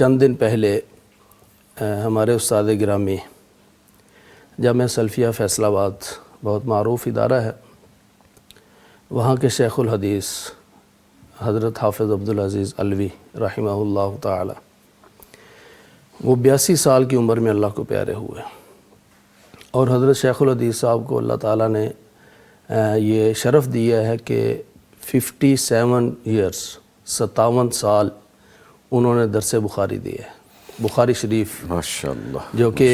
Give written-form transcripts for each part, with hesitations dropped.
چند دن پہلے ہمارے استاد گرامی جامعہ سلفیہ فیصل آباد بہت معروف ادارہ ہے، وہاں کے شیخ الحدیث حضرت حافظ عبدالعزیز علوی رحمہ اللہ تعالی، وہ 82 سال کی عمر میں اللہ کو پیارے ہوئے، اور حضرت شیخ الحدیث صاحب کو اللہ تعالیٰ نے یہ شرف دیا ہے کہ 57 ایئرس 57 سال انہوں نے درس بخاری دی ہے، بخاری شریف ماشاءاللہ، جو کہ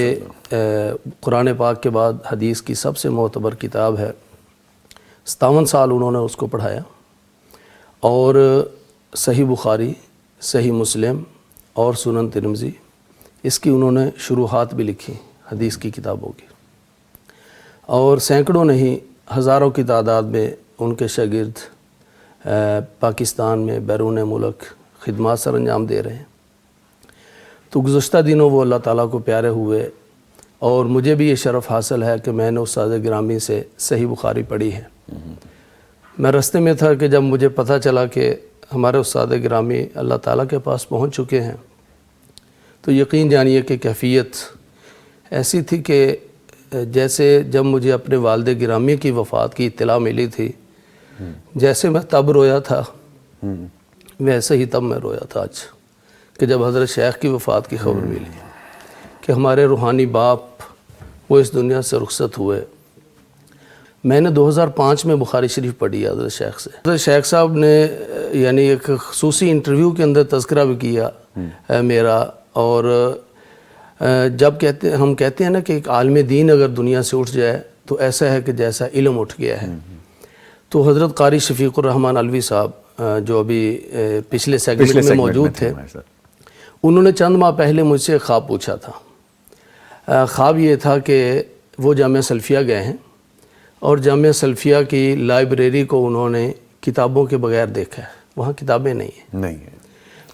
قرآن پاک کے بعد حدیث کی سب سے معتبر کتاب ہے۔ 57 سال انہوں نے اس کو پڑھایا، اور صحیح بخاری، صحیح مسلم اور سنن ترمذی، اس کی انہوں نے شروحات بھی لکھی حدیث کی کتابوں کی، اور سینکڑوں نہیں ہزاروں کی تعداد میں ان کے شاگرد پاکستان میں بیرون ملک خدمات سر انجام دے رہے ہیں۔ تو گزشتہ دنوں وہ اللہ تعالیٰ کو پیارے ہوئے، اور مجھے بھی یہ شرف حاصل ہے کہ میں نے استاد گرامی سے صحیح بخاری پڑھی ہے۔ میں راستے میں تھا کہ جب مجھے پتہ چلا کہ ہمارے استاد گرامی اللہ تعالیٰ کے پاس پہنچ چکے ہیں، تو یقین جانیے کہ کیفیت ایسی تھی کہ جیسے جب مجھے اپنے والد گرامی کی وفات کی اطلاع ملی تھی، جیسے میں تب رویا تھا ویسے ہی تب میں رویا تھا آج، کہ جب حضرت شیخ کی وفات کی خبر ملی کہ ہمارے روحانی باپ وہ اس دنیا سے رخصت ہوئے۔ میں نے 2005 میں بخاری شریف پڑھی ہے حضرت شیخ سے۔ حضرت شیخ صاحب نے یعنی ایک خصوصی انٹرویو کے اندر تذکرہ بھی کیا میرا، اور جب ہم کہتے ہیں نا کہ ایک عالم دین اگر دنیا سے اٹھ جائے تو ایسا ہے کہ جیسا علم اٹھ گیا ہے۔ تو حضرت قاری شفیق الرحمن علوی صاحب جو ابھی پچھلے سیگمنٹ میں موجود تھے، انہوں نے چند ماہ پہلے مجھ سے خواب پوچھا تھا۔ خواب یہ تھا کہ وہ جامعہ سلفیہ گئے ہیں، اور جامعہ سلفیہ کی لائبریری کو انہوں نے کتابوں کے بغیر دیکھا ہے، وہاں کتابیں نہیں ہیں۔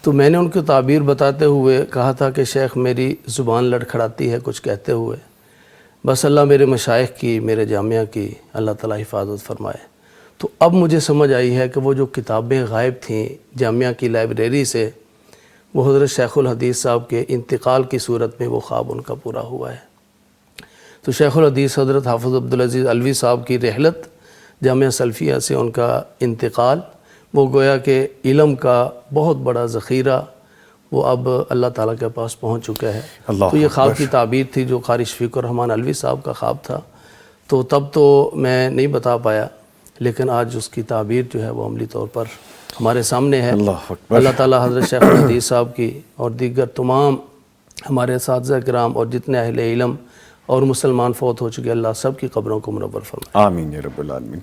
تو میں نے ان کو تعبیر بتاتے ہوئے کہا تھا کہ شیخ میری زبان لڑکھڑاتی ہے کچھ کہتے ہوئے، بس اللہ میرے مشائخ کی، میرے جامعہ کی اللہ تعالیٰ حفاظت فرمائے۔ تو اب مجھے سمجھ آئی ہے کہ وہ جو کتابیں غائب تھیں جامعہ کی لائبریری سے، وہ حضرت شیخ الحدیث صاحب کے انتقال کی صورت میں وہ خواب ان کا پورا ہوا ہے۔ تو شیخ الحدیث حضرت حافظ عبدالعزیز علوی صاحب کی رحلت، جامعہ سلفیہ سے ان کا انتقال، وہ گویا کہ علم کا بہت بڑا ذخیرہ وہ اب اللہ تعالیٰ کے پاس پہنچ چکا ہے۔ تو یہ خواب کی تعبیر تھی جو قاری شفیق الرحمن علوی صاحب کا خواب تھا، تو تب تو میں نہیں بتا پایا، لیکن آج اس کی تعبیر جو ہے وہ عملی طور پر ہمارے سامنے ہے۔ اللہ تعالیٰ حضرت شیخ الحدیث صاحب کی اور دیگر تمام ہمارے اساتذہ کرام اور جتنے اہل علم اور مسلمان فوت ہو چکے، اللہ سب کی قبروں کو منور فرمائے۔ آمین یا رب العالمین۔